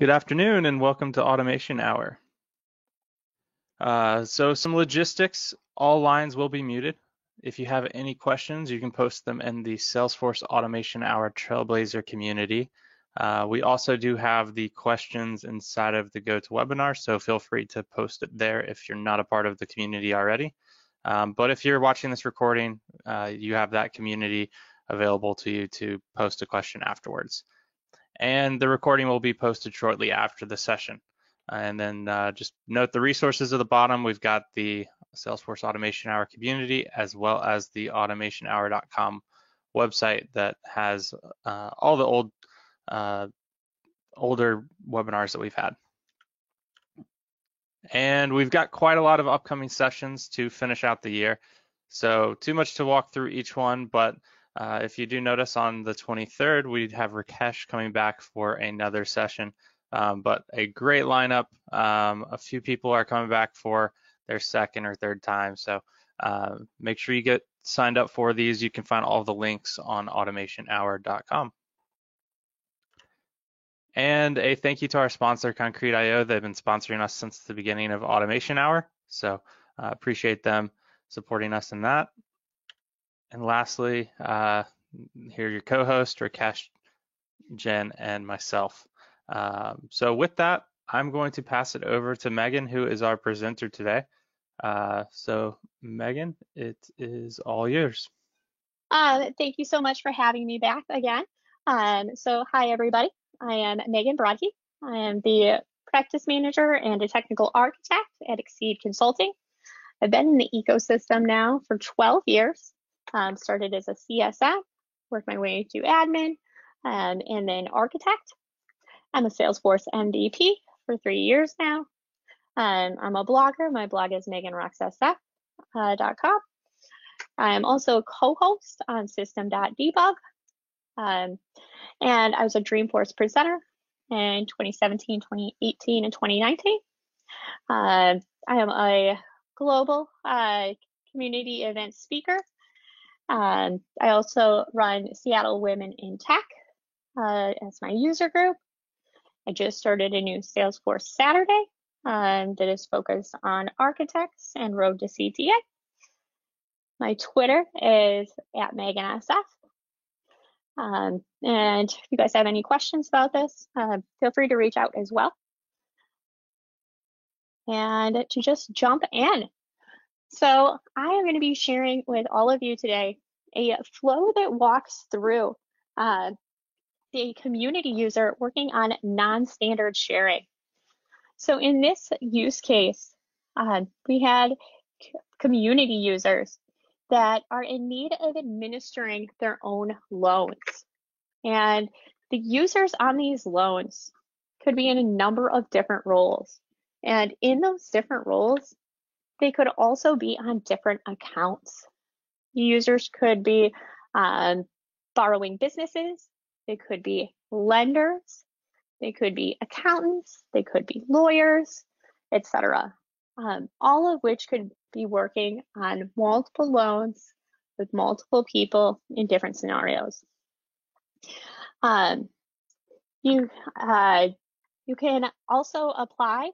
Good afternoon and welcome to Automation Hour. So some logistics, all lines will be muted. If you have any questions, you can post them in the Salesforce Automation Hour Trailblazer community. We also do have the questions inside of the GoToWebinar, so feel free to post it there if you're not a part of the community already. But if you're watching this recording, you have that community available to you to post a question afterwards. And the recording will be posted shortly after the session. And then just note the resources at the bottom. We've got the Salesforce Automation Hour community as well as the automationhour.com website that has all the older webinars that we've had. And we've got quite a lot of upcoming sessions to finish out the year. So too much to walk through each one, but if you do notice on the 23rd, we have Rakesh coming back for another session, but a great lineup. A few people are coming back for their second or third time. So make sure you get signed up for these. You can find all the links on automationhour.com. And a thank you to our sponsor, Concrete.io. They've been sponsoring us since the beginning of Automation Hour. So appreciate them supporting us in that. And lastly, here are your co-hosts, Rakesh, Jen, and myself. So with that, I'm going to pass it over to Megan, who is our presenter today. So Megan, it is all yours. Thank you so much for having me back again. Hi everybody. I am Megan Brodke. I am the practice manager and a technical architect at Exceed Consulting. I've been in the ecosystem now for 12 years. Started as a CSM, worked my way to admin, and then architect. I'm a Salesforce MVP for 3 years now. I'm a blogger. My blog is meganrocksf.com. I'm also a co-host on System.debug. And I was a Dreamforce presenter in 2017, 2018, and 2019. I am a global community event speaker. I also run Seattle Women in Tech as my user group. I just started a new Salesforce Saturday that is focused on architects and road to CTA. My Twitter is @MeganSF. And if you guys have any questions about this, feel free to reach out as well. And to just jump in. So I am going to be sharing with all of you today a flow that walks through the community user working on non-standard sharing. So in this use case, we had community users that are in need of administering their own loans. And the users on these loans could be in a number of different roles. And in those different roles, they could also be on different accounts. Users could be borrowing businesses, they could be lenders, they could be accountants, they could be lawyers, etc. All of which could be working on multiple loans with multiple people in different scenarios. You can also apply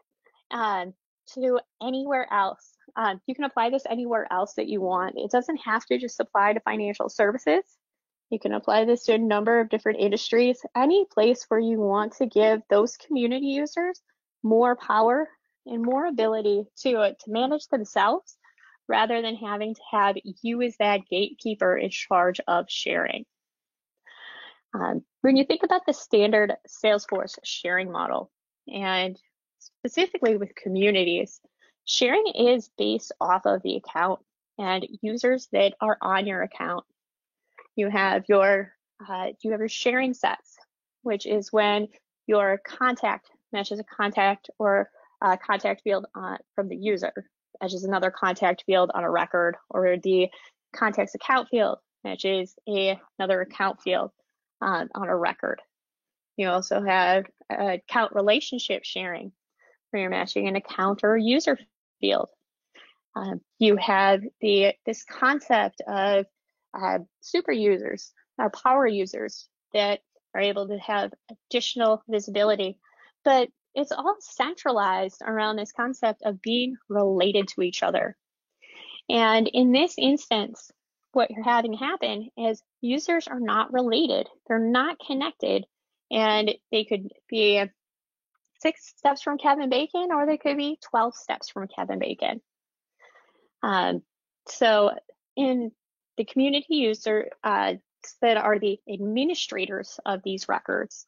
to anywhere else. You can apply this anywhere else that you want. It doesn't have to just apply to financial services. You can apply this to a number of different industries, any place where you want to give those community users more power and more ability to manage themselves rather than having to have you as that gatekeeper in charge of sharing. When you think about the standard Salesforce sharing model, and specifically with communities, sharing is based off of the account and users that are on your account. You have your sharing sets, which is when your contact matches a contact or a contact field from the user, matches another contact field on a record, or the contacts account field matches another account field on a record. You also have account relationship sharing, where you're matching an account or a user field. You have this concept of super users, power users that are able to have additional visibility but it's all centralized around this concept of being related to each other. And in this instance, what you're having happen is users are not related, they're not connected, and they could be 6 steps from Kevin Bacon, or they could be 12 steps from Kevin Bacon. So in the community user that are the administrators of these records,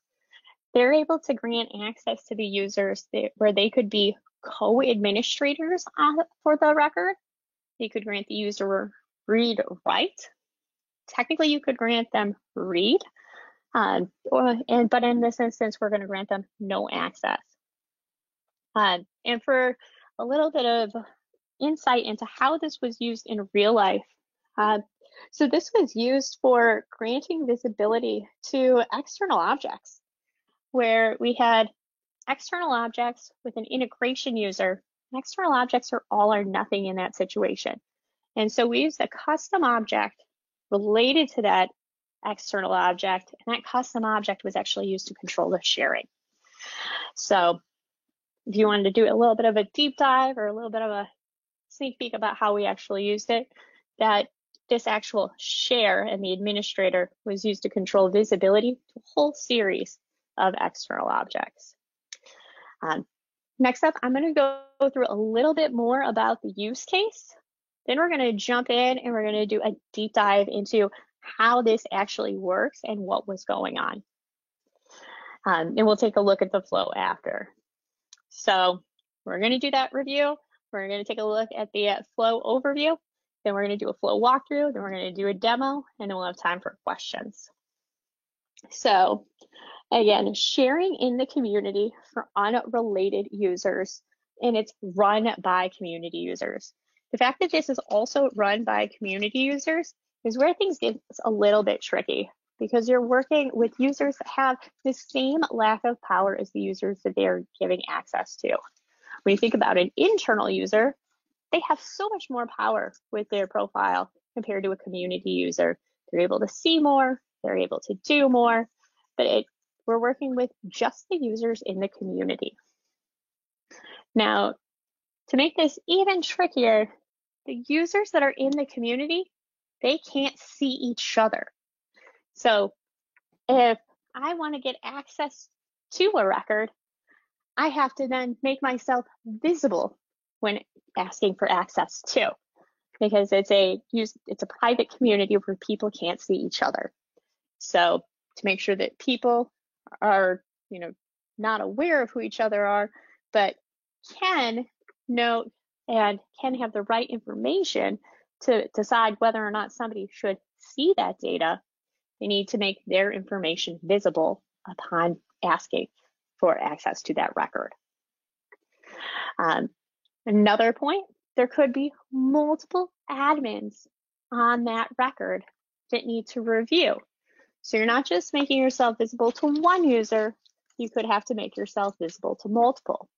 they're able to grant access to the users where they could be co-administrators for the record. They could grant the user read write. Technically, you could grant them read, but in this instance, we're going to grant them no access. And for a little bit of insight into how this was used in real life. So this was used for granting visibility to external objects, where we had external objects with an integration user. External objects are all or nothing in that situation. And so we used a custom object related to that external object, and that custom object was actually used to control the sharing. So if you wanted to do a little bit of a deep dive or a little bit of a sneak peek about how we actually used it, that this actual share and the administrator was used to control visibility to a whole series of external objects. Next up, I'm going to go through a little bit more about the use case. Then we're going to jump in and we're going to do a deep dive into how this actually works and what was going on. And we'll take a look at the flow after. So we're going to do that review. We're going to take a look at the flow overview. Then we're going to do a flow walkthrough. Then we're going to do a demo, and then we'll have time for questions. So again, sharing in the community for unrelated users, and it's run by community users. The fact that this is also run by community users is where things get a little bit tricky, because you're working with users that have the same lack of power as the users that they're giving access to. When you think about an internal user, they have so much more power with their profile compared to a community user. They're able to see more, they're able to do more, but we're working with just the users in the community. Now, to make this even trickier, the users that are in the community, they can't see each other. So if I want to get access to a record, I have to then make myself visible when asking for access to, because it's a private community where people can't see each other. So to make sure that people are, not aware of who each other are, but can note and can have the right information to decide whether or not somebody should see that data, they need to make their information visible upon asking for access to that record. Another point, there could be multiple admins on that record that need to review. So you're not just making yourself visible to one user, you could have to make yourself visible to multiple.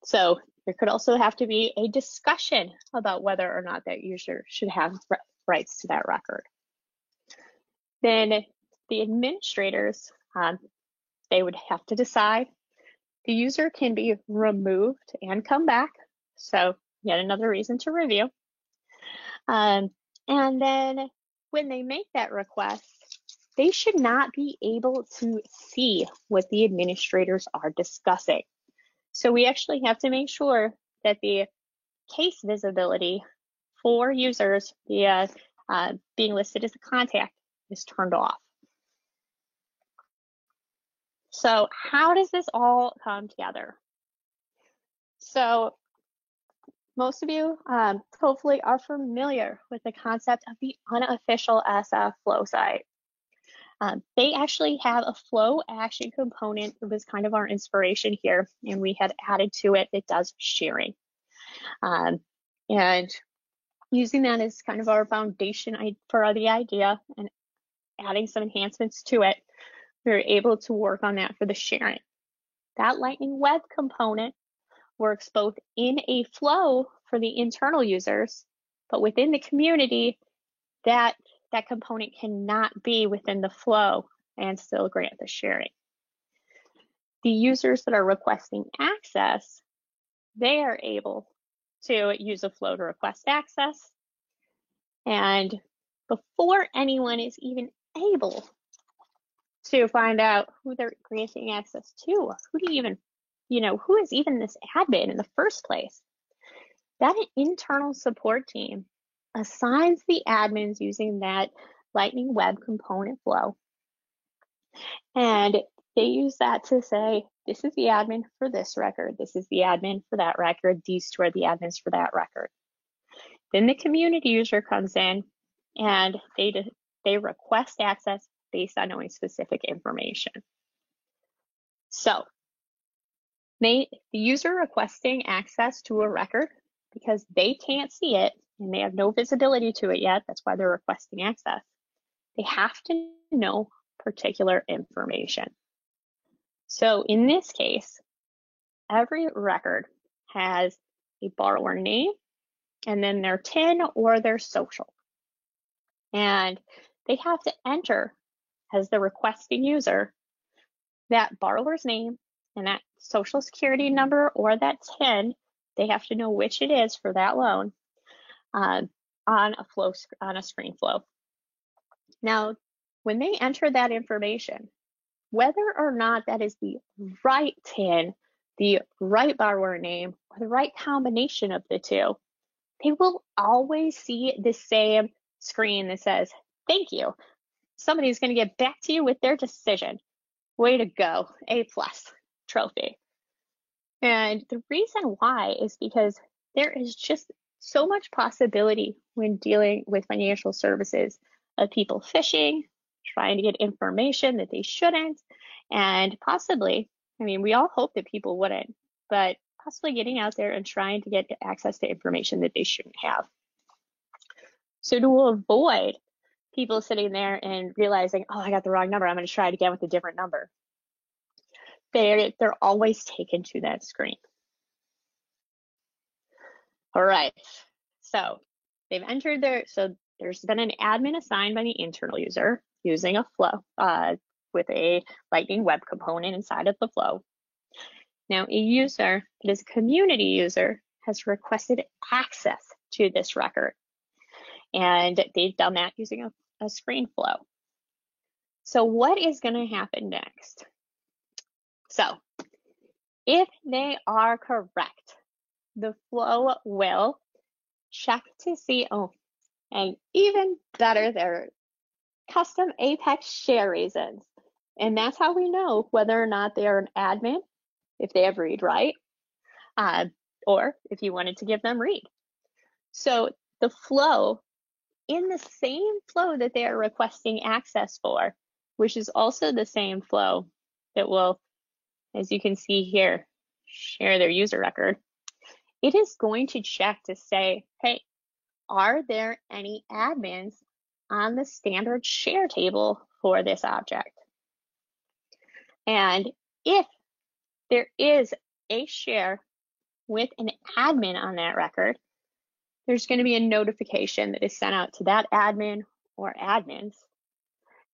So there could also have to be a discussion about whether or not that user should have rights to that record. Then the administrators, they would have to decide. The user can be removed and come back. So yet another reason to review. And then when they make that request, they should not be able to see what the administrators are discussing. So we actually have to make sure that the case visibility for users, being listed as a contact, is turned off. So how does this all come together? So most of you hopefully are familiar with the concept of the unofficial SF flow site. They actually have a flow action component. It was kind of our inspiration here, and we had added to it that does sharing. And using that as kind of our foundation for the idea and adding some enhancements to it, we were able to work on that for the sharing. That Lightning Web component works both in a flow for the internal users, but within the community, that component cannot be within the flow and still grant the sharing. the users that are requesting access, they are able to use a flow to request access. And before anyone is even able to find out who they're granting access to, who do you even, who is even this admin in the first place, that internal support team assigns the admins using that Lightning Web Component flow. And they use that to say, this is the admin for this record, this is the admin for that record, these two are the admins for that record. Then the community user comes in and they request access based on knowing specific information. So the user requesting access to a record, because they can't see it and they have no visibility to it yet, that's why they're requesting access, they have to know particular information. So in this case, every record has a borrower name and then their TIN or their social. And they have to enter, as the requesting user, that borrower's name and that social security number or that TIN. They have to know which it is for that loan on a screen flow. Now, when they enter that information, whether or not that is the right TIN, the right borrower name, or the right combination of the two, they will always see the same screen that says, thank you. Somebody's going to get back to you with their decision. Way to go, A+ trophy. And the reason why is because there is just so much possibility when dealing with financial services of people phishing, trying to get information that they shouldn't, and possibly, we all hope that people wouldn't, but possibly getting out there and trying to get access to information that they shouldn't have. So to avoid people sitting there and realizing, oh, I got the wrong number, I'm going to try it again with a different number, they're always taken to that screen. All right, so they've entered so there's been an admin assigned by the internal user using a flow with a Lightning Web Component inside of the flow. Now, a user that is a community user has requested access to this record, and they've done that using a screen flow. So what is going to happen next? So if they are correct, the flow will check to see, and even better, their custom Apex share reasons. And that's how we know whether or not they are an admin, if they have read write, or if you wanted to give them read. So the flow, in the same flow that they are requesting access for, which is also the same flow that will, as you can see here, share their user record, it is going to check to say, hey, are there any admins on the standard share table for this object? And if there is a share with an admin on that record, there's going to be a notification that is sent out to that admin or admins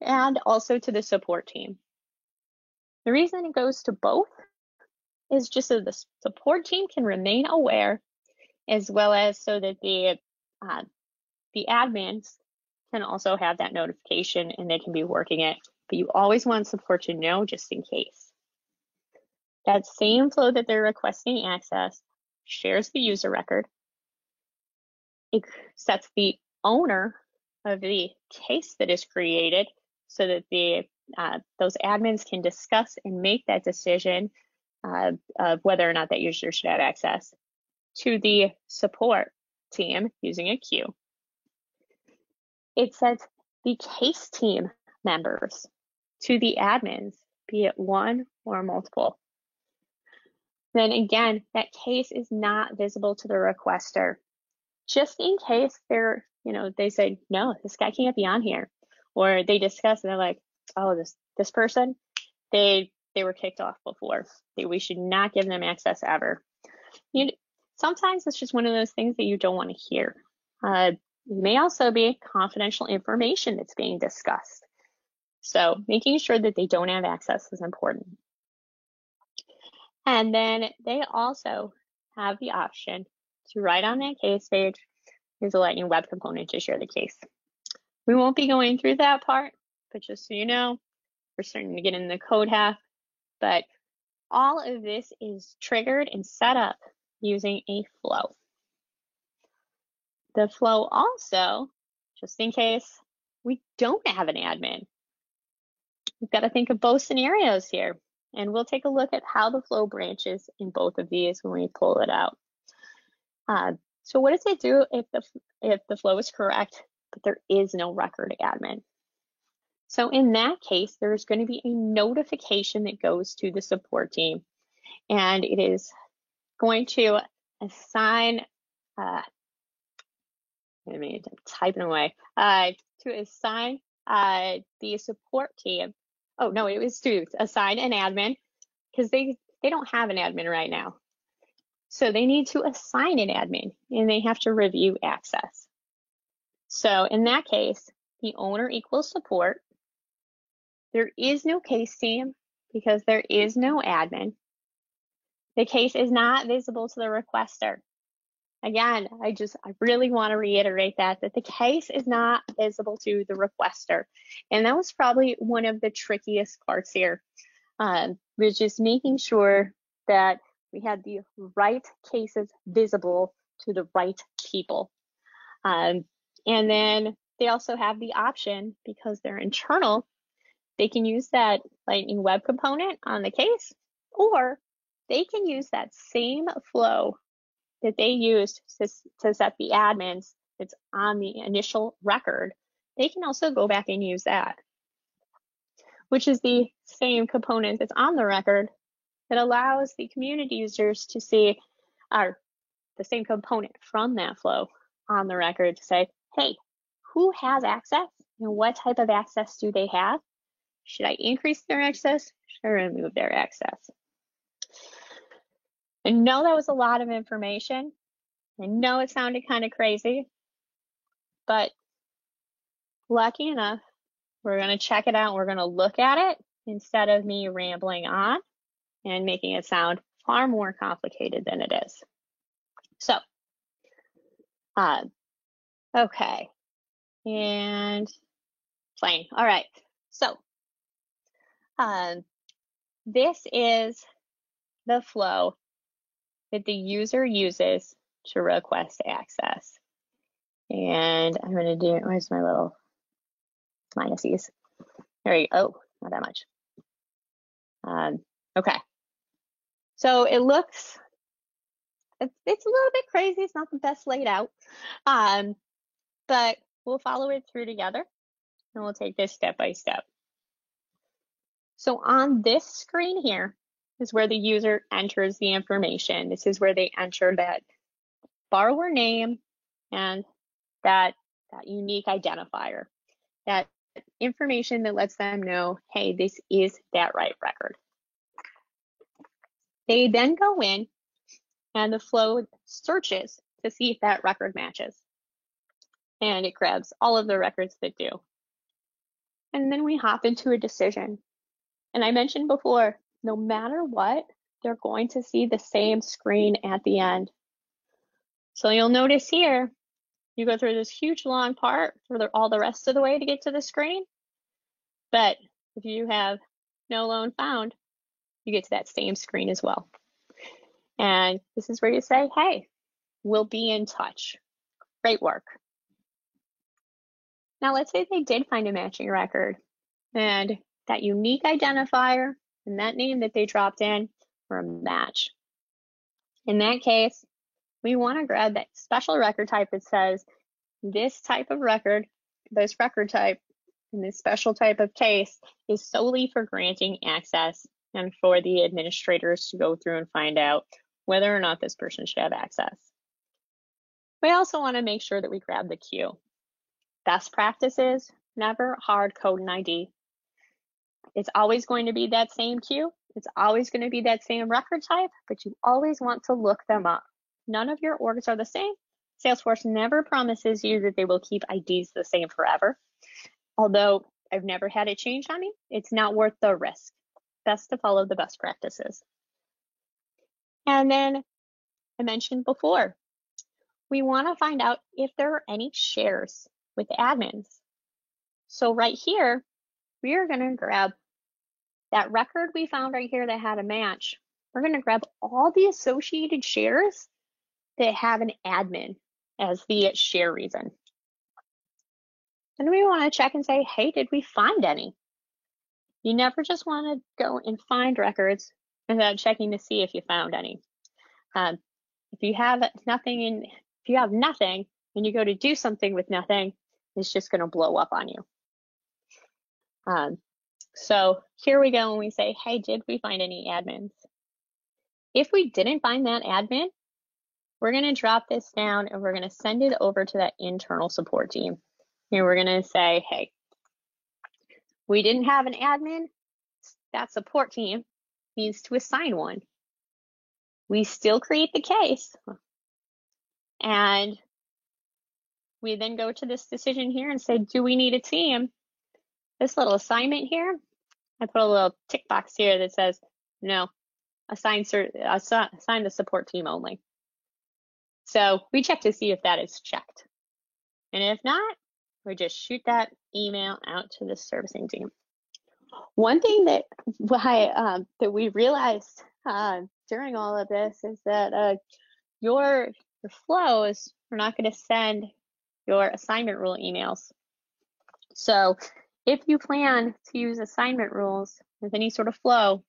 and also to the support team. The reason it goes to both is just so the support team can remain aware, as well as so that the admins can also have that notification and they can be working it. But you always want support to know just in case. That same flow that they're requesting access shares the user record. It sets the owner of the case that is created so that those admins can discuss and make that decision of whether or not that user should have access to the support team using a queue. It sets the case team members to the admins, be it one or multiple. Then again, that case is not visible to the requester, just in case they say, no, this guy can't be on here, or they discuss and they're like, oh, this person, they were kicked off before. We should not give them access ever. Sometimes it's just one of those things that you don't want to hear. It may also be confidential information that's being discussed. So making sure that they don't have access is important. And then they also have the option to write on that case page, use a Lightning Web Component to share the case. We won't be going through that part, but just so you know, we're starting to get in the code half, but all of this is triggered and set up using a flow. The flow also, just in case we don't have an admin, we've got to think of both scenarios here. And we'll take a look at how the flow branches in both of these when we pull it out. So what does it do if the flow is correct, but there is no record admin? So in that case, there's going to be a notification that goes to the support team, and it is going to assign, I'm typing away, to assign the support team. Oh no, it was to assign an admin, because they don't have an admin right now. So they need to assign an admin, and they have to review access. So in that case, the owner equals support. There is no case team because there is no admin. The case is not visible to the requester. Again, I really want to reiterate that the case is not visible to the requester. And that was probably one of the trickiest parts here, was just making sure that we had the right cases visible to the right people. And then they also have the option, because they're internal, they can use that Lightning Web Component on the case, or they can use that same flow that they used to set the admins that's on the initial record. They can also go back and use that, which is the same component that's on the record that allows the community users to see the same component from that flow on the record to say, hey, who has access and what type of access do they have? Should I increase their access? Should I remove their access? I know that was a lot of information. I know it sounded kind of crazy, but lucky enough, we're going to check it out. We're going to look at it instead of me rambling on and making it sound far more complicated than it is. So, okay, and playing. All right, so this is the flow that the user uses to request access. And I'm going to do, where's my little minuses? There we go. Oh, not that much. Okay. So it looks, it's a little bit crazy. It's not the best laid out, but we'll follow it through together, and we'll take this step by step. So on this screen here is where the user enters the information. This is where they enter that borrower name and that unique identifier, that information that lets them know, hey, this is that right record. They then go in and the flow searches to see if that record matches. And it grabs all of the records that do. And then we hop into a decision. And I mentioned before, no matter what, they're going to see the same screen at the end. So you'll notice here, you go through this huge long part for all the rest of the way to get to the screen. But if you have no loan found, you get to that same screen as well. And this is where you say, hey, we'll be in touch. Great work. Now let's say they did find a matching record, and that unique identifier and that name that they dropped in were a match. In that case, we want to grab that special record type that says this type of record, this record type, and this special type of case is solely for granting access and for the administrators to go through and find out whether or not this person should have access. We also want to make sure that we grab the queue. Best practices, never hard code an ID. It's always going to be that same queue. It's always going to be that same record type, but you always want to look them up. None of your orgs are the same. Salesforce never promises you that they will keep IDs the same forever. Although I've never had it change on me, it's not worth the risk. Best to follow the best practices. And then I mentioned before, we want to find out if there are any shares with admins. So right here, we are going to grab that record we found right here that had a match. We're going to grab all the associated shares that have an admin as the share reason. And we want to check and say, hey, did we find any? You never just want to go and find records without checking to see if you found any. If you have nothing and you go to do something with nothing, it's just going to blow up on you. So here we go, and we say, hey, did we find any admins? If we didn't find that admin, we're going to drop this down and we're going to send it over to that internal support team. And we're going to say, hey, we didn't have an admin. That support team needs to assign one. We still create the case. And we then go to this decision here and say, do we need a team? This little assignment here, I put a little tick box here that says, no, assign the support team only. So we check to see if that is checked. And if not, we just shoot that email out to the servicing team. One thing that we realized during all of this is that your flows are not going to send your assignment rule emails. So if you plan to use assignment rules with any sort of flow,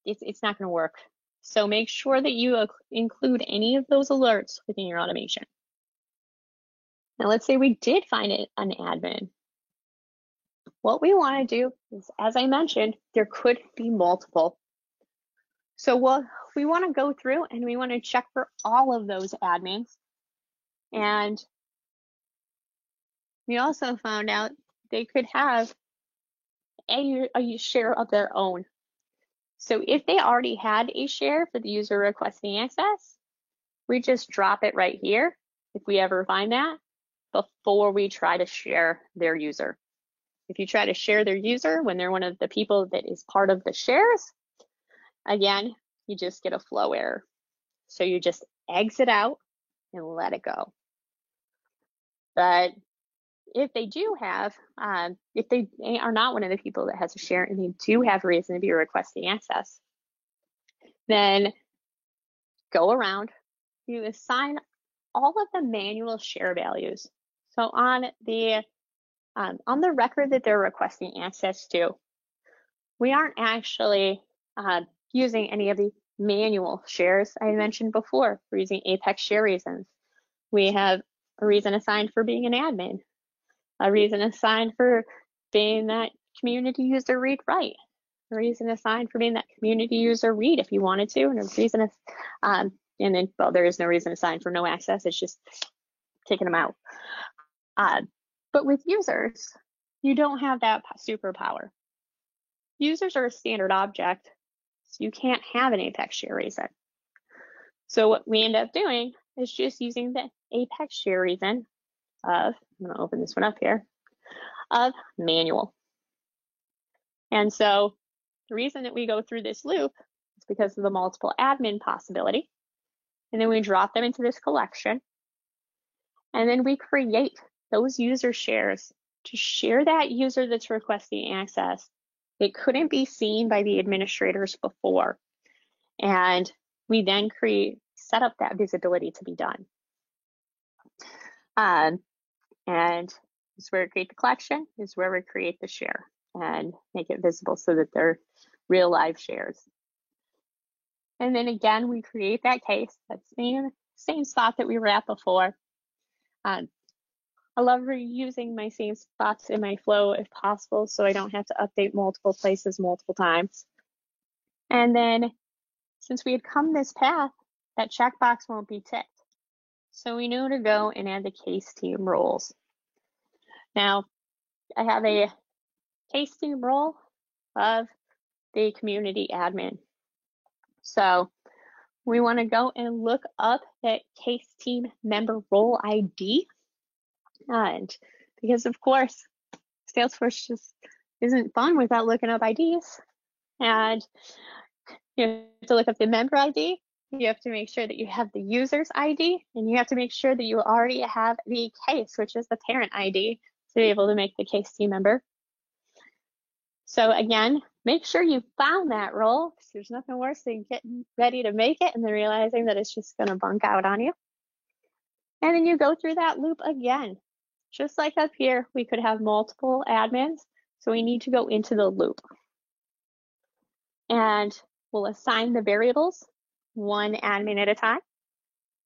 it's not going to work. So make sure that you include any of those alerts within your automation. Now let's say we did find an admin. What we want to do is, as I mentioned, there could be multiple. So we want to go through and we want to check for all of those admins. And we also found out they could have a share of their own. So if they already had a share for the user requesting access, we just drop it right here if we ever find that before we try to share their user. If you try to share their user when they're one of the people that is part of the shares, again, you just get a flow error. So you just exit out and let it go. But if they do have, if they are not one of the people that has a share and they do have a reason to be requesting access, then go around, you assign all of the manual share values. So on the record that they're requesting access to, we aren't actually using any of the manual shares I mentioned before. We're using Apex share reasons. We have a reason assigned for being an admin, a reason assigned for being that community user read write, a reason assigned for being that community user read if you wanted to, and a reason, and then, well, there is no reason assigned for no access. It's just kicking them out. But with users, you don't have that superpower. Users are a standard object, so you can't have an Apex share reason. So what we end up doing is just using the Apex share reason of, I'm going to open this one up here, of manual. And so the reason that we go through this loop is because of the multiple admin possibility. And then we drop them into this collection. And then we create those user shares to share that user that's requesting access. It couldn't be seen by the administrators before. And we then set up that visibility to be done. And this is where we create the collection, this is where we create the share and make it visible so that they're real live shares. And then again, we create that case, that same spot that we were at before. I love reusing my same spots in my flow if possible, so I don't have to update multiple places multiple times. And then since we had come this path, that checkbox won't be ticked. So we know to go and add the case team roles. Now, I have a case team role of the community admin. So we want to go and look up that case team member role ID. And because of course, Salesforce just isn't fun without looking up IDs. And You have to look up the member ID. You have to make sure that you have the user's ID, and you have to make sure that you already have the case, which is the parent ID, to be able to make the case team member. So again, make sure you found that role, because there's nothing worse than getting ready to make it and then realizing that it's just going to bunk out on you. And then you go through that loop again. Just like up here, we could have multiple admins, so we need to go into the loop. And we'll assign the variables one admin at a time,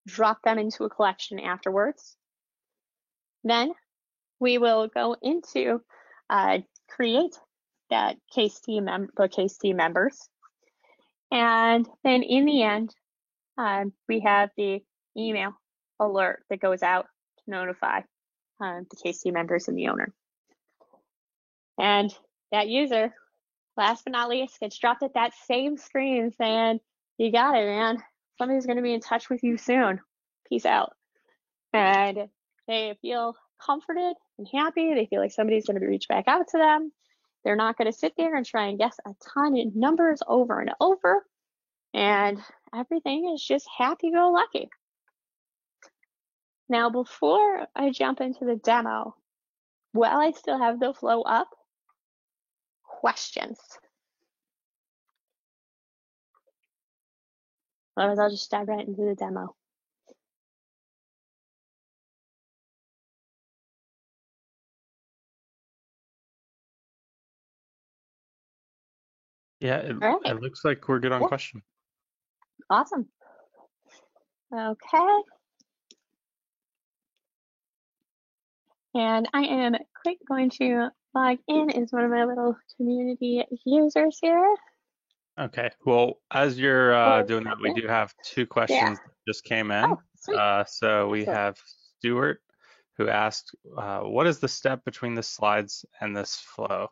drop them into a collection afterwards. Then we will go into create that case team members. And then in the end, we have the email alert that goes out to notify the case team members and the owner. And that user, last but not least, gets dropped at that same screen saying, you got it, man. Somebody's going to be in touch with you soon. Peace out. And they feel comforted and happy. They feel like somebody's going to reach back out to them. They're not going to sit there and try and guess a ton of numbers over and over. And everything is just happy-go-lucky. Now, before I jump into the demo, while I still have the flow up, questions. Otherwise, I'll just dive right into the demo. Yeah, it looks like we're good on question. Awesome. Okay. And I am quick going to log in as one of my little community users here. Okay, well, as you're doing that, we do have two questions that just came in. So we have Stuart, who asked, what is the step between the slides and this flow?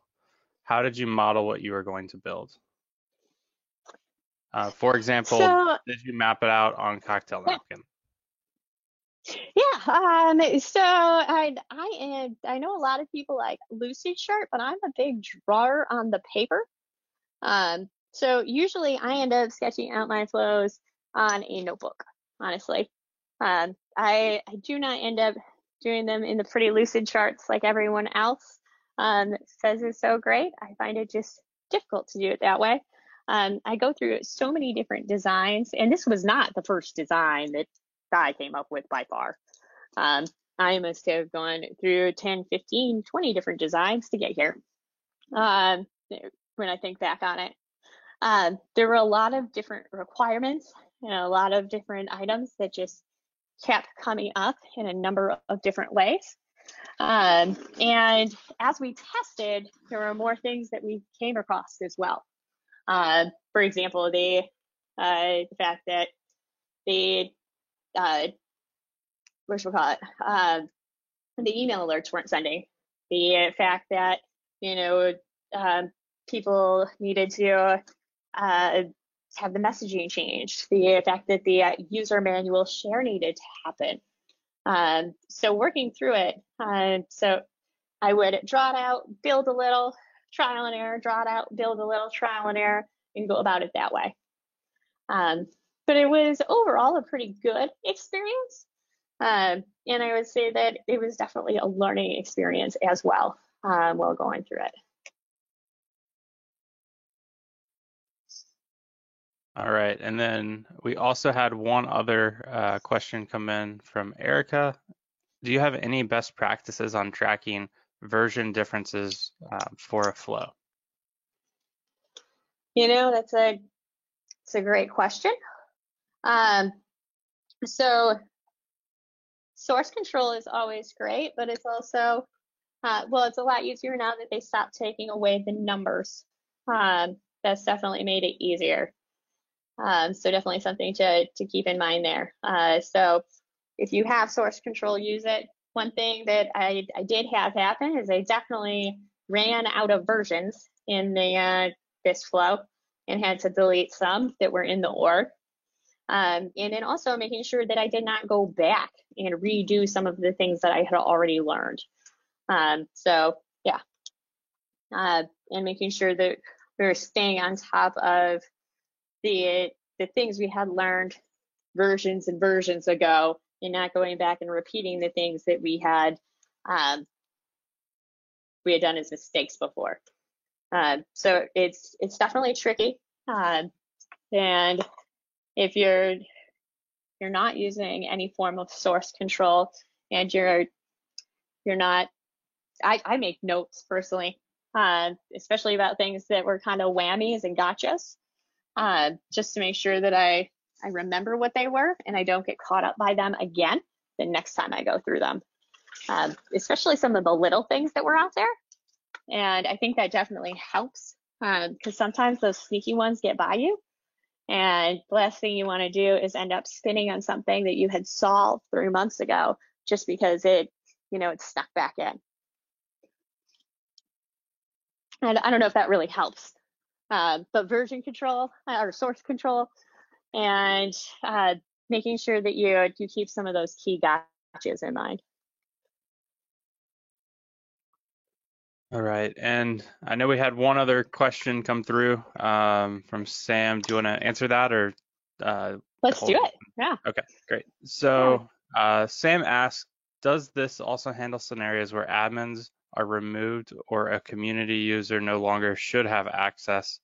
How did you model what you were going to build? For example, did you map it out on Cocktail Napkin? Yeah, so I know a lot of people like Lucidchart, but I'm a big drawer on the paper. So usually I end up sketching out my flows on a notebook, honestly. I do not end up doing them in the pretty Lucidcharts like everyone else says is so great. I find it just difficult to do it that way. I go through so many different designs, and this was not the first design that I came up with by far. I must have gone through 10, 15, 20 different designs to get here when I think back on it. There were a lot of different requirements and a lot of different items that just kept coming up in a number of different ways. And as we tested, there were more things that we came across as well. For example, the fact that the the email alerts weren't sending. The fact that, people needed to have the messaging changed. The fact that the user manual share needed to happen. So working through it, so I would draw it out, build a little, trial and error, draw it out, build a little, trial and error, and go about it that way. But it was overall a pretty good experience. And I would say that it was definitely a learning experience as well while going through it. All right, and then we also had one other question come in from Erica. Do you have any best practices on tracking version differences for a flow? That's a great question. So source control is always great, but it's also, it's a lot easier now that they stopped taking away the numbers. That's definitely made it easier. So definitely something to keep in mind there. So if you have source control, use it. One thing that I did have happen is I definitely ran out of versions in the this flow and had to delete some that were in the org. And then also making sure that I did not go back and redo some of the things that I had already learned. So yeah, and making sure that we're staying on top of the things we had learned versions and versions ago, and not going back and repeating the things that we had done as mistakes before. So it's definitely tricky. And if you're not using any form of source control, and you're not, I make notes personally, especially about things that were kind of whammies and gotchas, just to make sure that I remember what they were and I don't get caught up by them again the next time I go through them, especially some of the little things that were out there. And I think that definitely helps, because sometimes those sneaky ones get by you. And the last thing you want to do is end up spinning on something that you had solved 3 months ago just because it's stuck back in. And I don't know if that really helps. But version control or source control, and making sure that you keep some of those key gotchas in mind. All right, and I know we had one other question come through from Sam. Do you want to answer that, or let's do it? Yeah. Okay, great. So Sam asked, does this also handle scenarios where admins are removed or a community user no longer should have access?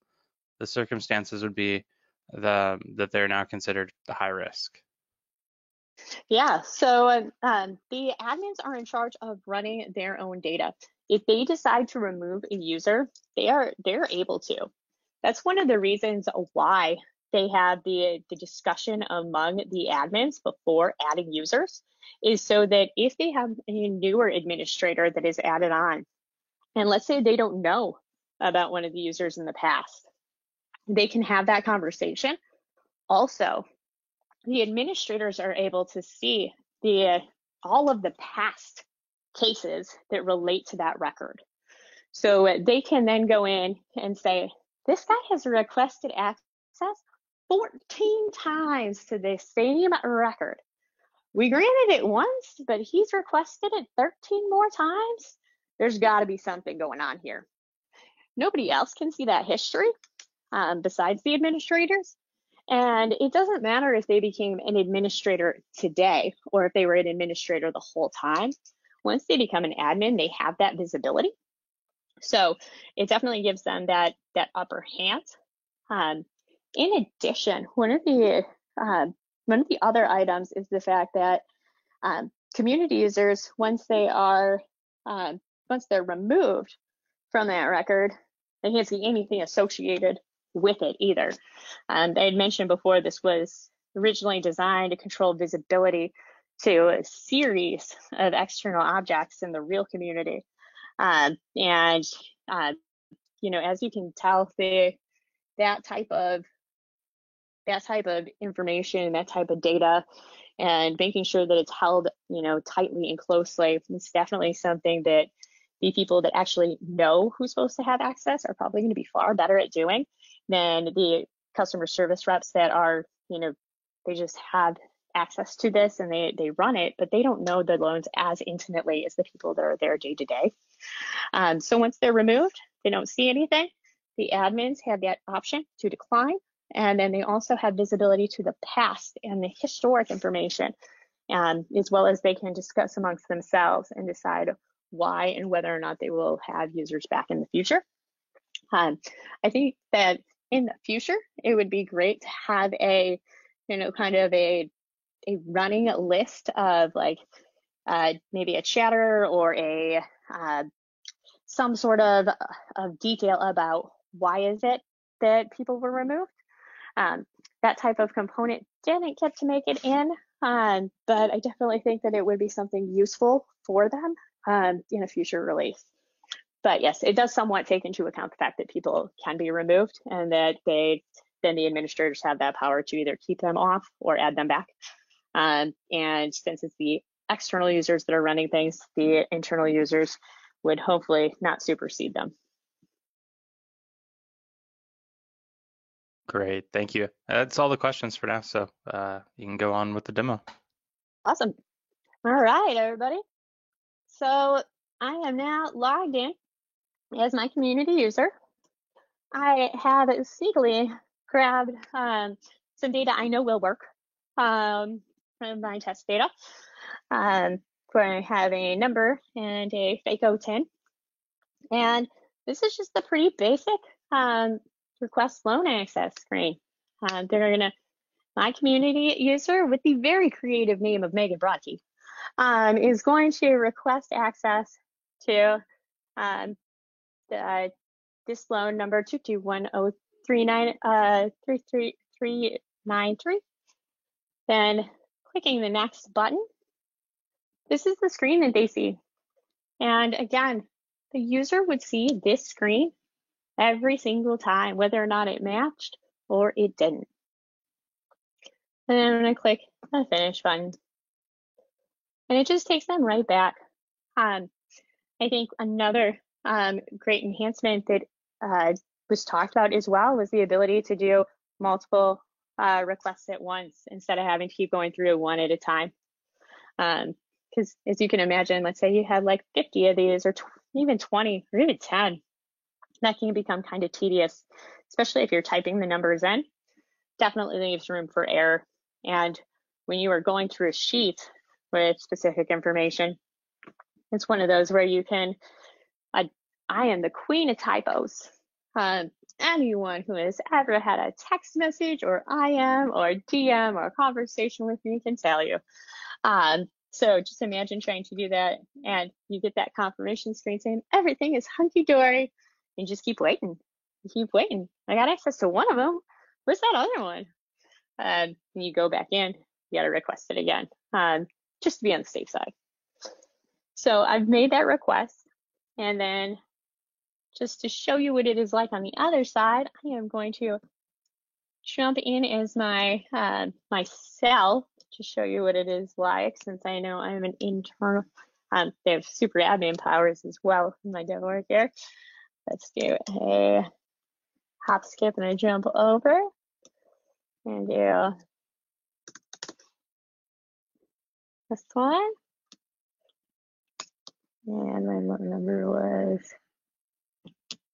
The circumstances would be that they're now considered high risk. Yeah, so the admins are in charge of running their own data. If they decide to remove a user, they're able to. That's one of the reasons why they have the discussion among the admins before adding users, is so that if they have a newer administrator that is added on, and let's say they don't know about one of the users in the past, they can have that conversation. Also, the administrators are able to see all of the past cases that relate to that record. So they can then go in and say, this guy has requested access 14 times to the same record. We granted it once, but he's requested it 13 more times. There's got to be something going on here. Nobody else can see that history besides the administrators. And it doesn't matter if they became an administrator today or if they were an administrator the whole time. Once they become an admin, they have that visibility. So it definitely gives them that upper hand. In addition, one of the other items is the fact that community users, once they're removed from that record, they can't see anything associated with it either. I had mentioned before, this was originally designed to control visibility to a series of external objects in the real community. And as you can tell, that type of information, that type of data, and making sure that it's held, tightly and closely, is definitely something that the people that actually know who's supposed to have access are probably going to be far better at doing than the customer service reps that are, they just have access to this and they run it, but they don't know the loans as intimately as the people that are there day to day. So once they're removed, they don't see anything. The admins have that option to decline, and then they also have visibility to the past and the historic information, as well as they can discuss amongst themselves and decide why and whether or not they will have users back in the future. I think that in the future, it would be great to have a running list of maybe a chatter or some sort of detail about why is it that people were removed. That type of component didn't get to make it in, but I definitely think that it would be something useful for them in a future release. But yes, it does somewhat take into account the fact that people can be removed, and that then the administrators have that power to either keep them off or add them back. And since it's the external users that are running things, the internal users would hopefully not supersede them. Great, thank you. That's all the questions for now, so you can go on with the demo. Awesome. All right, everybody. So I am now logged in as my community user. I have sneakily grabbed some data I know will work from my test data. Where I have a number and a FACO 10. And this is just a pretty basic request loan access screen. My community user with the very creative name of Megan Broadkey is going to request access to this loan number 2210393. Then clicking the next button, this is the screen that they see. And again, the user would see this screen every single time, whether or not it matched or it didn't. And then I'm going to click the finish button. And it just takes them right back. I think another great enhancement that was talked about as well was the ability to do multiple requests at once instead of having to keep going through one at a time. Because as you can imagine, let's say you had like 50 of these or even 20 or even 10. That can become kind of tedious, especially if you're typing the numbers in. Definitely leaves room for error. And when you are going through a sheet with specific information, it's one of those where you can, I am the queen of typos. Anyone who has ever had a text message or IM or DM or a conversation with me can tell you. So just imagine trying to do that and you get that confirmation screen saying everything is hunky-dory. And just keep waiting. You keep waiting. I got access to one of them. Where's that other one? And you go back in, you got to request it again, just to be on the safe side. So I've made that request. And then just to show you what it is like on the other side, I am going to jump in as my cell to show you what it is like, since I know I'm an internal. They have super admin powers as well in my dev work here. Let's do a hop, skip, and a jump over. And do this one. And my loan number was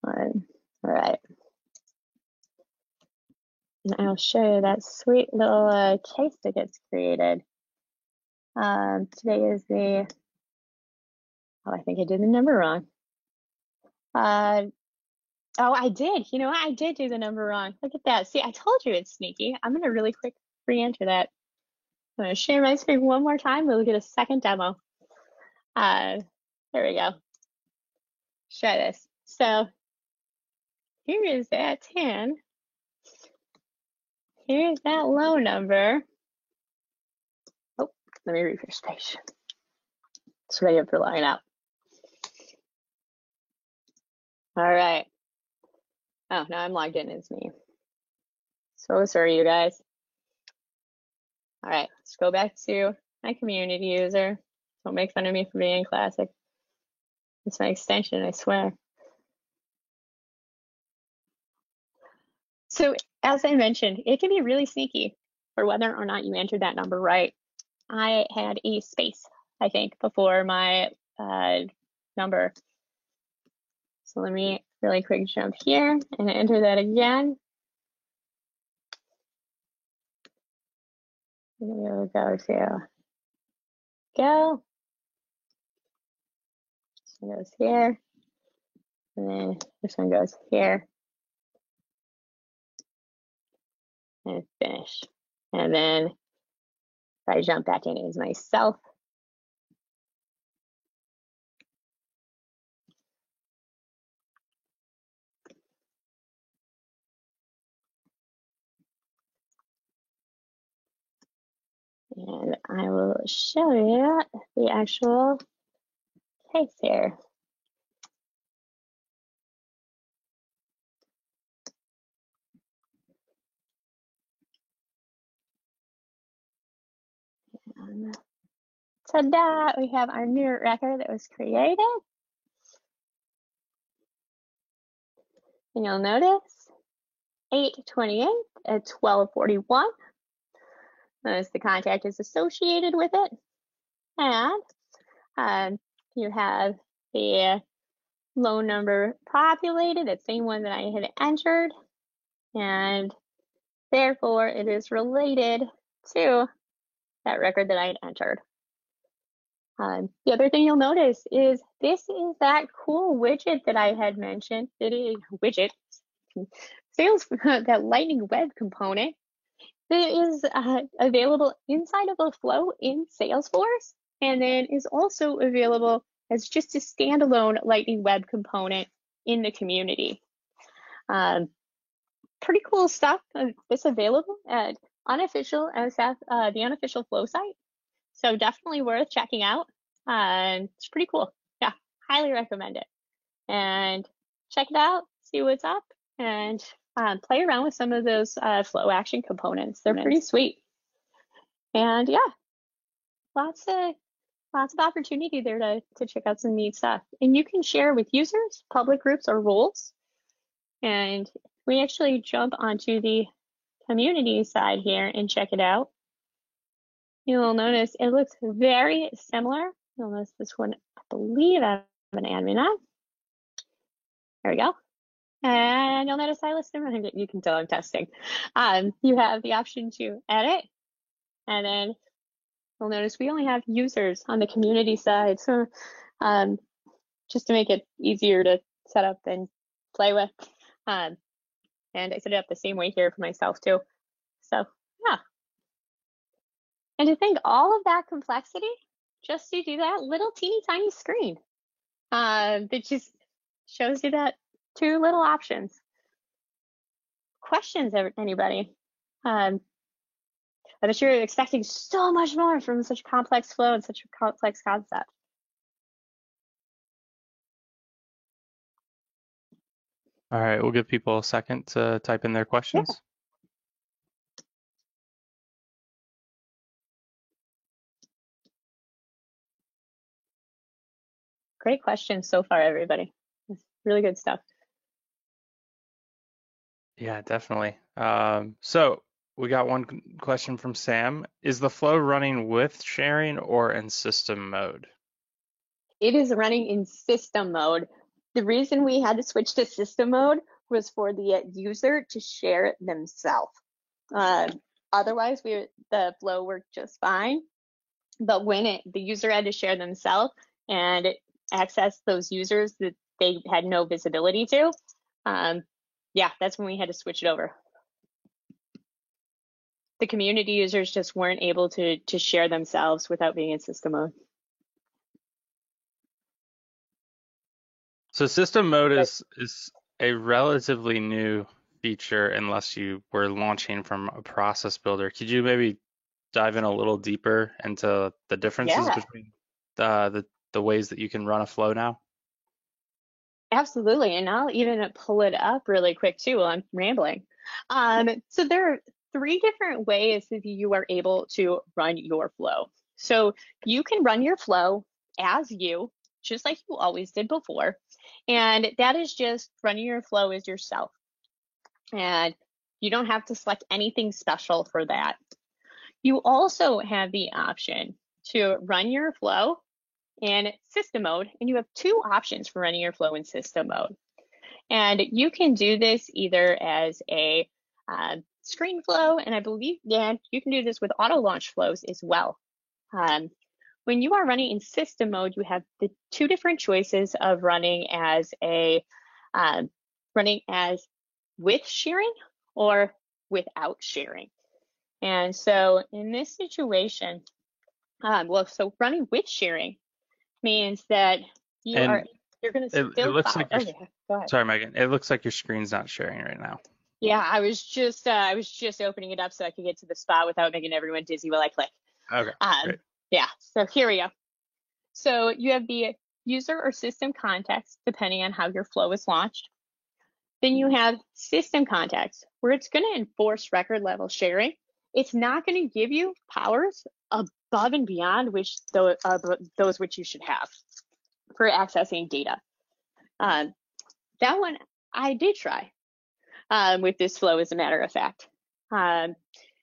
1. All right. And I'll show you that sweet little case that gets created. Today is the, oh, I think I did the number wrong. Oh, I did. You know what? I did do the number wrong. Look at that. See, I told you it's sneaky. I'm going to really quick re-enter that. I'm going to share my screen one more time. We'll get a second demo. There we go. Try this. So here is that 10. Here's that loan number. Oh, let me refresh page. It's ready for logging out. All right. Oh, now I'm logged in as me. So sorry, you guys. All right, let's go back to my community user. Don't make fun of me for being classic. It's my extension, I swear. So as I mentioned, it can be really sneaky for whether or not you entered that number right. I had a space, I think, before my number. So let me really quick jump here and enter that again. We'll go to go. This one goes here. And then this one goes here. And finish. And then if I jump back in as myself, and I will show you the actual case here. Ta-da! We have our new record that was created. And you'll notice 8/28 at 12:41. Notice the contact is associated with it. And you have the loan number populated, that same one that I had entered. And Therefore, it is related to that record that I had entered. The other thing you'll notice is this is that cool widget that I had mentioned. It is widget, sales, that Lightning Web component that is available inside of a flow in Salesforce, and then is also available as just a standalone Lightning Web component in the community. Pretty cool stuff. It's available at unofficial SF, the unofficial flow site. So definitely worth checking out. It's pretty cool. Yeah, highly recommend it. And check it out, see what's up, and play around with some of those flow action components. They're pretty sweet. And yeah, lots of opportunity there to check out some neat stuff. And you can share with users, public groups, or roles. And we actually jump onto the community side here and check it out. You'll notice it looks very similar. You'll notice this one, I believe I have an admin on. There we go. And you'll notice I list them. You can tell I'm testing. You have the option to edit, and then you'll notice we only have users on the community side. So just to make it easier to set up and play with. And I set it up the same way here for myself too. So yeah. And to think all of that complexity just to do that little teeny tiny screen that just shows you that two little options. Questions, anybody? I'm sure you're expecting so much more from such a complex flow and such a complex concept. All right, we'll give people a second to type in their questions. Yeah. Great questions so far, everybody. It's really good stuff. Yeah, definitely. So we got one question from Sam. Is the flow running with sharing or in system mode? It is running in system mode. The reason we had to switch to system mode was for the user to share it themselves. Otherwise, the flow worked just fine. But when the user had to share themselves and access those users that they had no visibility to, yeah, that's when we had to switch it over. The community users just weren't able to share themselves without being in system mode. So system mode is a relatively new feature unless you were launching from a process builder. Could you maybe dive in a little deeper into the differences between the ways that you can run a flow now? Absolutely, and I'll even pull it up really quick too while I'm rambling. So there are 3 different ways that you are able to run your flow. So you can run your flow as you, just like you always did before, and that is just running your flow as yourself. And you don't have to select anything special for that. You also have the option to run your flow in system mode, and you have 2 options for running your flow in system mode. And you can do this either as a screen flow, and I believe you can do this with auto launch flows as well. When you are running in system mode, you have the 2 different choices of running as with sharing or without sharing. And so in this situation, so running with sharing means that you're going to still go ahead. Sorry, Megan. It looks like your screen's not sharing right now. Yeah, I was just opening it up so I could get to the spot without making everyone dizzy while I click. Okay. Great. Yeah. So here we go. So you have the user or system context depending on how your flow is launched. Then you have system context where it's going to enforce record level sharing. It's not going to give you powers above and beyond those which you should have for accessing data. That one I did try with this flow, as a matter of fact. And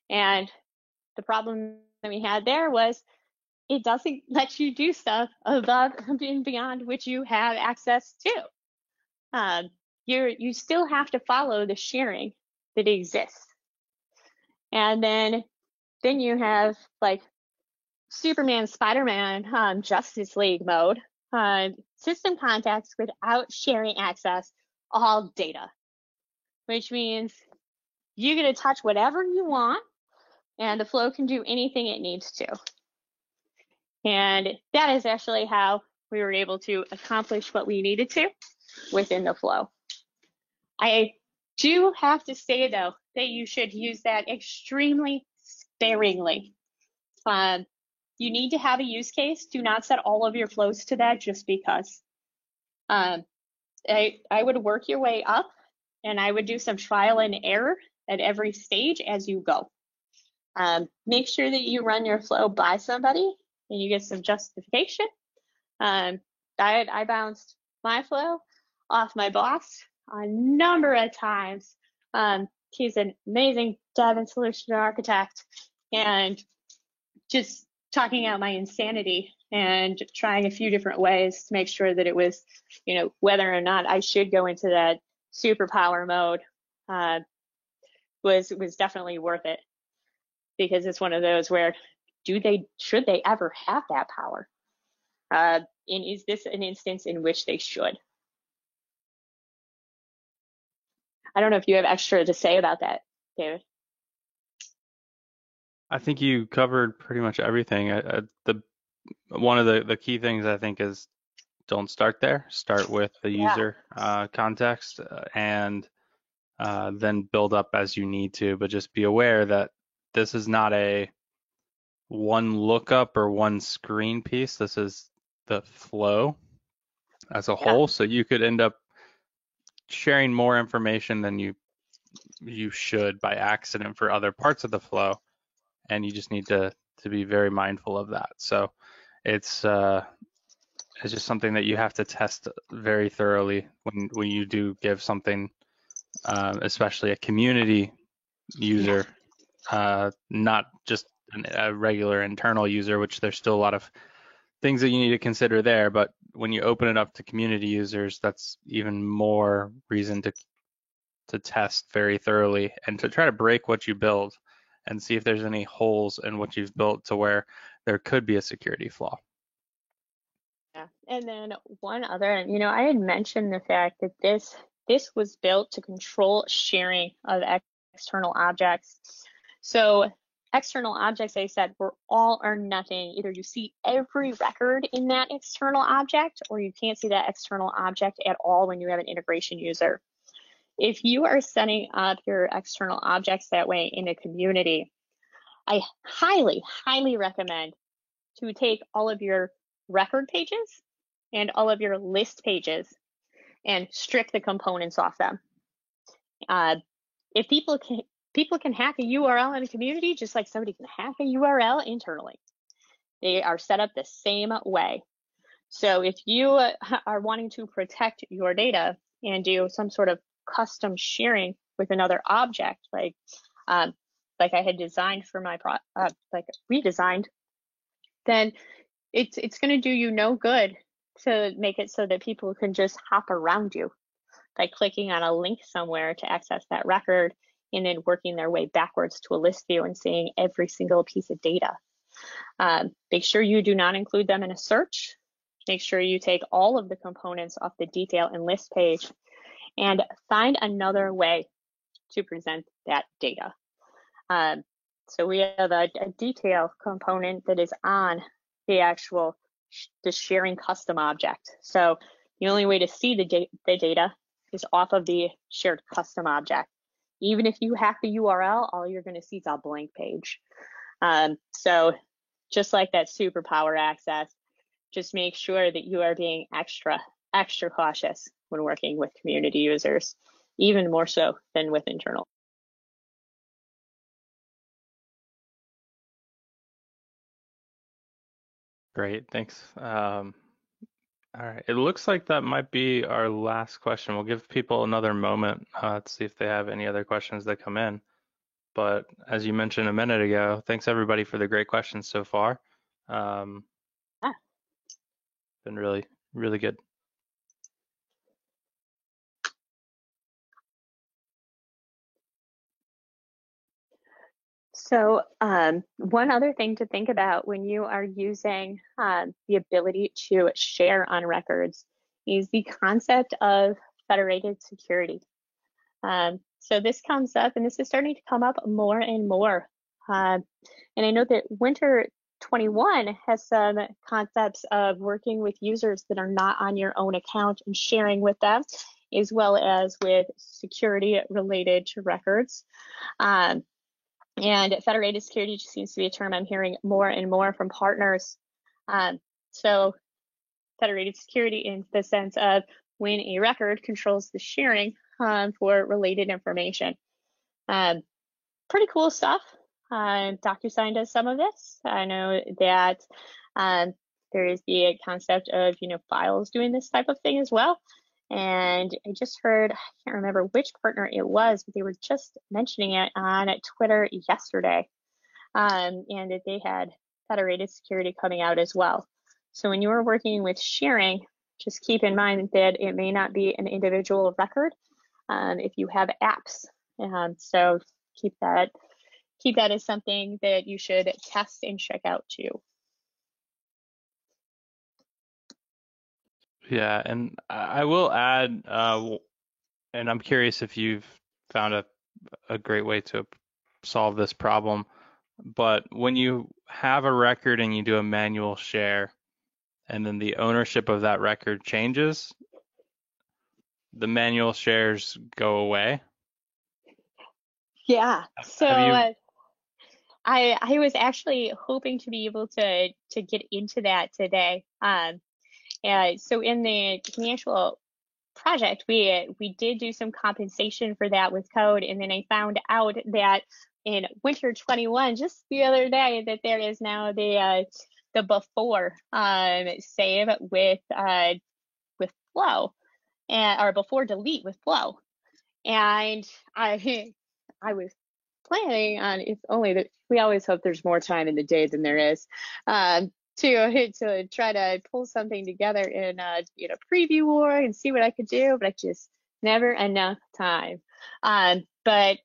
the problem that we had there was it doesn't let you do stuff above and beyond which you have access to. You still have to follow the sharing that exists. And then you have like Superman, Spider-Man, Justice League mode, system contacts without sharing access, all data, which means you get to touch whatever you want and the flow can do anything it needs to. And that is actually how we were able to accomplish what we needed to within the flow. I do have to say, though, that you should use that extremely sparingly. You need to have a use case. Do not set all of your flows to that just because. I would work your way up, and I would do some trial and error at every stage as you go. Make sure that you run your flow by somebody and you get some justification. I bounced my flow off my boss a number of times. He's an amazing dev and solution architect, and just talking out my insanity and trying a few different ways to make sure that it was, whether or not I should go into that superpower mode was definitely worth it, because it's one of those where should they ever have that power? And is this an instance in which they should? I don't know if you have extra to say about that, David. I think you covered pretty much everything. One of the key things I think is don't start there. Start with the user context and then build up as you need to. But just be aware that this is not a one lookup or one screen piece. This is the flow as a whole. So you could end up sharing more information than you should by accident for other parts of the flow, and you just need to be very mindful of that. So it's just something that you have to test very thoroughly when you do give something, especially a community user, not just a regular internal user, which there's still a lot of things that you need to consider there. But when you open it up to community users, that's even more reason to test very thoroughly and to try to break what you build and see if there's any holes in what you've built to where there could be a security flaw. Yeah, and then one other, I had mentioned the fact that this was built to control sharing of external objects. So external objects, I said, were all or nothing. Either you see every record in that external object, or you can't see that external object at all when you have an integration user. If you are setting up your external objects that way in a community, I highly, highly recommend to take all of your record pages and all of your list pages and strip the components off them. If people can hack a URL in a community just like somebody can hack a URL internally. They are set up the same way. So if you are wanting to protect your data and do some sort of custom sharing with another object, like I had designed for my redesigned, then it's going to do you no good to make it so that people can just hop around you by clicking on a link somewhere to access that record and then working their way backwards to a list view and seeing every single piece of data. Make sure you do not include them in a search. Make sure you take all of the components off the detail and list page and find another way to present that data. So we have a detail component that is on the sharing custom object. So the only way to see the data is off of the shared custom object. Even if you hack the URL, all you're going to see is a blank page. So just like that superpower access, just make sure that you are being extra cautious when working with community users, even more so than with internal. Great, thanks. All right, it looks like that might be our last question. We'll give people another moment to see if they have any other questions that come in. But as you mentioned a minute ago, thanks everybody for the great questions so far. Been really, really good. So one other thing to think about when you are using the ability to share on records is the concept of federated security. So this comes up, and this is starting to come up more and more. And I know that Winter 21 has some concepts of working with users that are not on your own account and sharing with them, as well as with security related to records. And federated security just seems to be a term I'm hearing more and more from partners. So federated security in the sense of when a record controls the sharing for related information. Pretty cool stuff. DocuSign does some of this. I know that there is the concept of, files doing this type of thing as well. And I just heard, I can't remember which partner it was, but they were just mentioning it on Twitter yesterday, and that they had federated security coming out as well. So when you are working with sharing, just keep in mind that it may not be an individual record if you have apps. So keep that as something that you should test and check out too. Yeah, and I will add, and I'm curious if you've found a great way to solve this problem, but when you have a record and you do a manual share, and then the ownership of that record changes, the manual shares go away. Yeah. So I was actually hoping to be able to get into that today. So in the actual project, we did do some compensation for that with code, and then I found out that in Winter 21, just the other day, that there is now the before save with Flow, or before delete with Flow, and I was planning on, if only that we always hope there's more time in the day than there is, to try to pull something together in preview war and see what I could do, but I just never enough time. But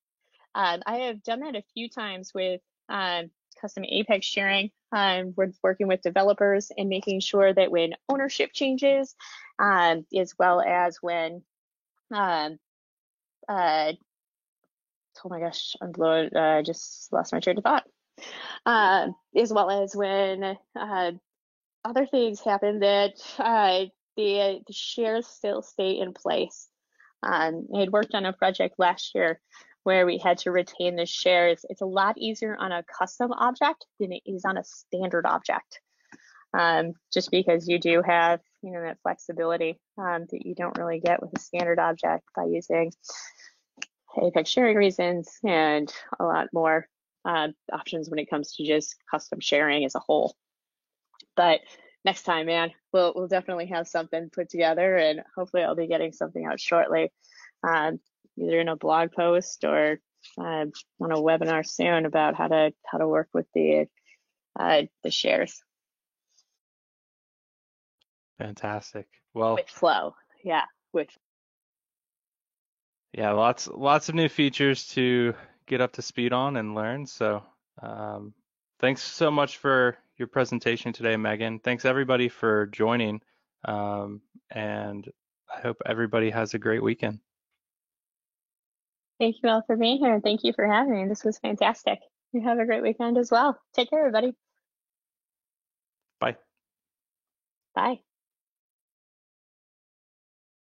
I have done that a few times with custom Apex sharing. We're working with developers and making sure that when ownership changes, as well as when oh my gosh, I'm blown. I just lost my train of thought. As well as when other things happen, that the shares still stay in place. I had worked on a project last year where we had to retain the shares. It's a lot easier on a custom object than it is on a standard object, just because you do have that flexibility that you don't really get with a standard object by using Apex sharing reasons and a lot more options when it comes to just custom sharing as a whole. But next time, man, we'll definitely have something put together, and hopefully I'll be getting something out shortly, either in a blog post or on a webinar soon about how to work with the shares. Fantastic. Well, with Flow, yeah, lots of new features to get up to speed on and learn. So thanks so much for your presentation today, Megan. Thanks everybody for joining, and I hope everybody has a great weekend. Thank you all for being here, and thank you for having me. This was fantastic. You have a great weekend as well. Take care, everybody. Bye. Bye.